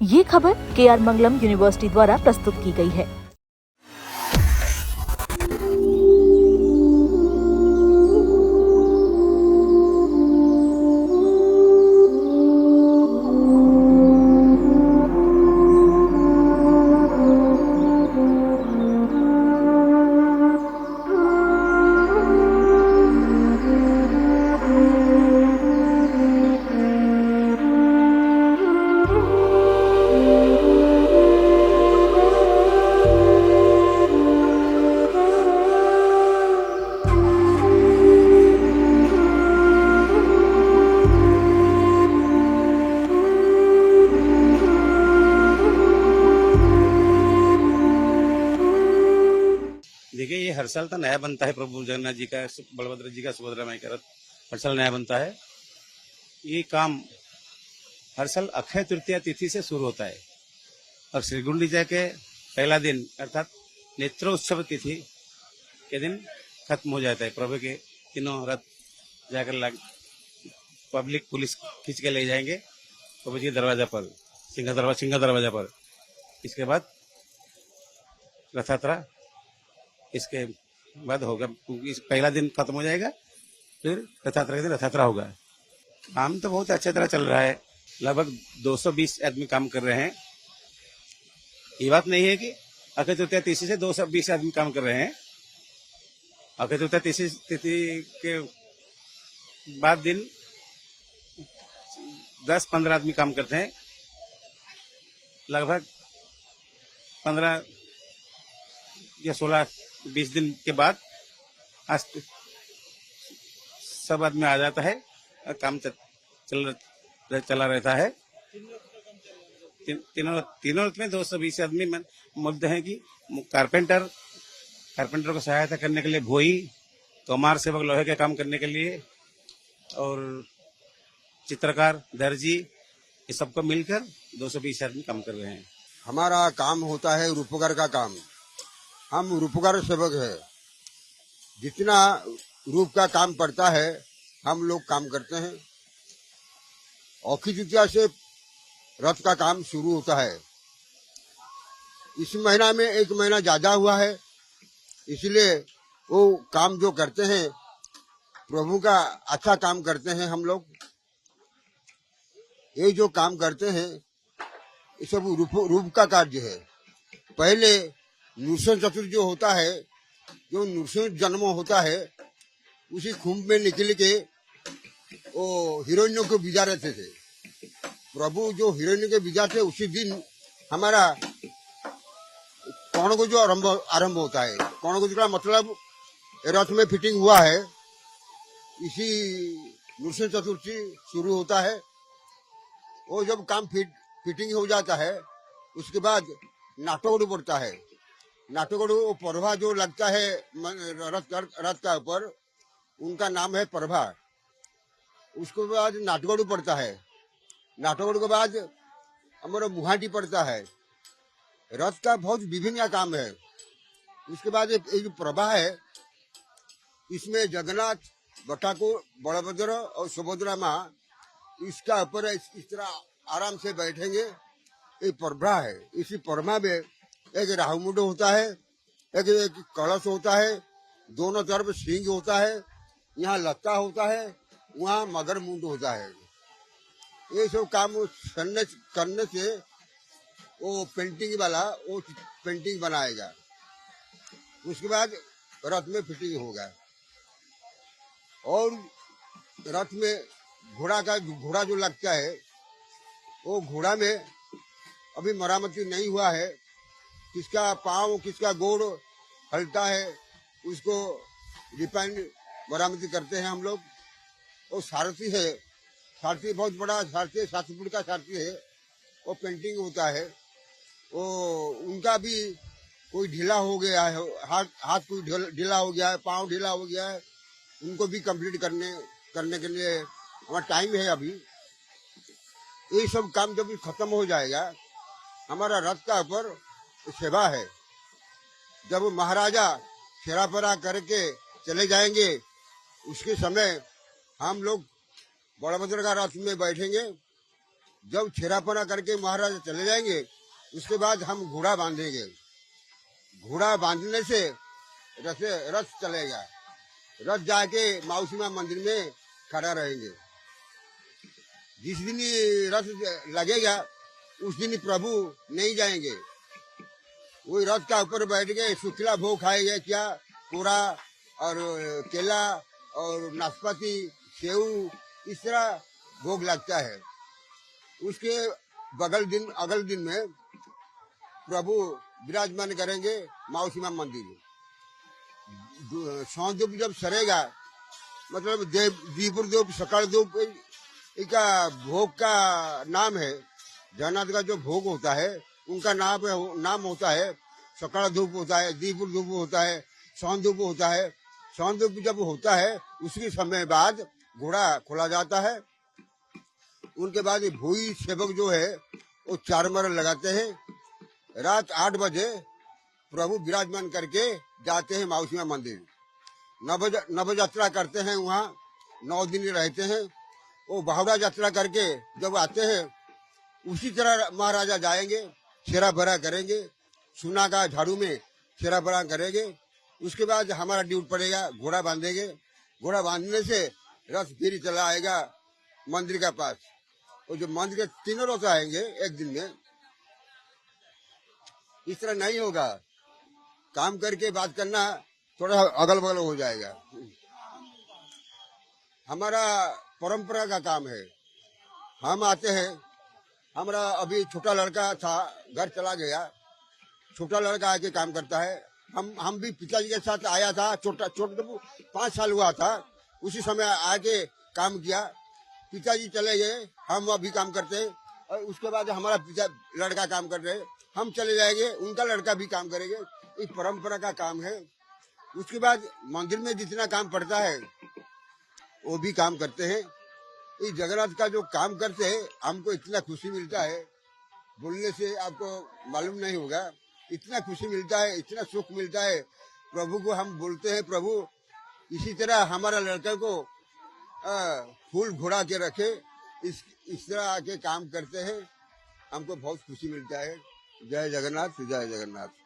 ये खबर KR मंगलम university द्वारा प्रस्तुत की गई है। देखिए, ये हर साल तो नया बनता है। प्रभु जगन्नाथ जी का, बलभद्र जी का, सुभद्रा माई का रथ हर साल नया बनता है। ये काम हर साल अक्षय तृतीया तिथि से शुरू होता है और श्री गुंडीचा के पहला दिन अर्थात नेत्रोत्सव तिथि के दिन खत्म हो जाता है। प्रभु के तीनों रथ जाकर पब्लिक पुलिस खींच के ले जाएंगे प्रभु जी के दरवाजा पर, सिंह दरवाजा पर। इसके बाद रथ यात्रा, इसके बाद होगा, इस पहला दिन खत्म हो जाएगा, फिर रथ यात्रा के दिन रथ यात्रा होगा। काम तो बहुत अच्छी तरह चल रहा है। लगभग 220 आदमी काम कर रहे हैं। ये बात नहीं है कि अक्षय तृतीया तिथि से 220 आदमी काम कर रहे हैं। अक्षय तृतीया तिथि के बाद दिन 10-15 आदमी काम करते हैं। लगभग 15 या 16-20 दिन के बाद आज सब आदमी आ जाता है और काम चला रहता है। तीनों में 220 आदमी मध्य है कि कारपेंटर को सहायता करने के लिए, भोई, कमार सेवक लोहे के काम करने के लिए, और चित्रकार, दर्जी, ये सबको मिलकर 220 आदमी काम कर रहे हैं। हमारा काम होता है रूपकार का काम। हम रूपकार सेवक है। जितना रूप का काम पड़ता है हम लोग काम करते हैं। अक्षय तृतीया से रथ का काम शुरू होता है। इस महीना में 1 महीना ज्यादा हुआ है, इसलिए वो काम जो करते हैं प्रभु का अच्छा काम करते हैं हम लोग। ये जो काम करते हैं ये सब रूप का कार्य है। पहले नृसिंह चतुर्थी जो होता है, जो नृसिंह जन्म होता है, उसी कुंभ में निकल के वो हिरण्यों को बिजा रहते थे। प्रभु जो हिरण्य के बिजा थे, उसी दिन हमारा कौन को जो आरंभ होता है। कौन को का मतलब रथ में फिटिंग हुआ है, इसी नृसिंह चतुर्थी शुरू होता है। वो जब काम फिटिंग हो जाता है, उसके बाद नाटोगड़ू पड़ता है। नाटोगड़ू वो प्रभा जो लगता है रथ का ऊपर, उनका नाम है प्रभा। उसके बाद नाटगड़ू पड़ता है। नाटगड़ू के बाद हमारा मुहाटी पड़ता है। रथ का बहुत विभिन्न काम है। उसके बाद ये जो प्रभा है, इसमें जगन्नाथ, बलभद्र और सुभद्रा माँ इसका ऊपर इस तरह आराम से बैठेंगे। ये प्रभा है। इसी प्रभा में एक राहुमुंड होता है, एक कलश होता है, दोनों तरफ सिंह होता है, यहाँ लत्ता होता है, वहाँ मगर मुंड होता है। ये सब काम करने से वो पेंटिंग वाला वो पेंटिंग बनाएगा। उसके बाद रथ में फिटिंग होगा। और रथ में घोड़ा जो लगता है, वो घोड़ा में अभी मरामती नहीं हुआ है। किसका पाँव, किसका गोड़ हलता है, उसको डिपेंड मरामती करते हैं हम लोग। वो सारथी है, सारथी बहुत बड़ा सारथी है, 7 फुट का सारथी है। वो पेंटिंग होता है। वो उनका भी कोई ढीला हो गया है, हाथ कोई ढीला हो गया है, पाँव ढीला हो गया है, उनको भी कंप्लीट करने के लिए हमारा टाइम है अभी। ये सब काम जब खत्म हो जाएगा, हमारा रथ का ऊपर सेवा है। जब महाराजा फेराफेरा करके चले जाएंगे, उसके समय हम लोग बलभद्र का रथ में बैठेंगे जब छेरापना करके महाराज चले जाएंगे उसके बाद हम घोड़ा बांधेंगे। घोड़ा बांधने से रथ चलेगा। रथ जाके माउसी माँ मंदिर में खड़ा रहेंगे। जिस दिन ही रथ लगेगा उस दिन ही प्रभु नहीं जाएंगे। वही रथ का ऊपर बैठ के शुक्ला भोग खाएंगे, क्या पूरा और केला और नाशपाती सेव, इस तरह भोग लगता है। उसके अगल दिन में प्रभु विराजमान करेंगे माउसी माँ मंदिर। सौंदूप जब सरेगा, मतलब दीपुर धूप सकाल धूप इनका भोग का नाम है। जगन्नाथ का जो भोग होता है उनका नाम होता है सकाल धूप होता है, दीपुर धूप होता है, सौंदूप होता है। सौंदूप जब होता है उसके समय बाद घोड़ा खोला जाता है। उनके बाद भूई सेवक जो है वो 4 मर लगाते हैं। रात 8 बजे प्रभु विराजमान करके जाते हैं माउसी माँ मंदिर। नव यात्रा करते हैं, वहाँ 9 दिन रहते हैं। वो बाहुड़ा यात्रा करके जब आते हैं उसी तरह महाराजा जाएंगे, छेरा भरा करेंगे, सुना का झाड़ू में छेरा भरा करेंगे। उसके बाद हमारा ड्यूट पड़ेगा, घोड़ा बांधेंगे। घोड़ा बांधने से रथ फिर चला आएगा मंदिर के पास। और जो मंदिर के 3 रथ आएंगे एक दिन में। इस तरह नहीं होगा, काम करके बात करना थोड़ा अगल बगल हो जाएगा। हमारा परंपरा का काम है। हम आते हैं, हमारा अभी छोटा लड़का था, घर चला गया। छोटा लड़का आके काम करता है। हम भी पिताजी के साथ आया था, छोटा 5 साल हुआ था, उसी समय आके काम किया। पिताजी चले गए, हम अभी काम करते हैं। और उसके बाद हमारा लड़का काम कर रहे, हम चले जाएंगे, उनका लड़का भी काम करेंगे। इस परंपरा का काम है। उसके बाद मंदिर में जितना काम पड़ता है वो भी काम करते हैं। इस जगन्नाथ का जो काम करते हैं हमको इतना खुशी मिलता है, बोलने से आपको मालूम नहीं होगा। इतना खुशी मिलता है, इतना सुख मिलता है। प्रभु को हम बोलते हैं, प्रभु इसी तरह हमारा लड़का को फूल घोड़ा के रखे, इस तरह आके काम करते हैं। हमको बहुत खुशी मिलता है। जय जगन्नाथ, जय जगन्नाथ।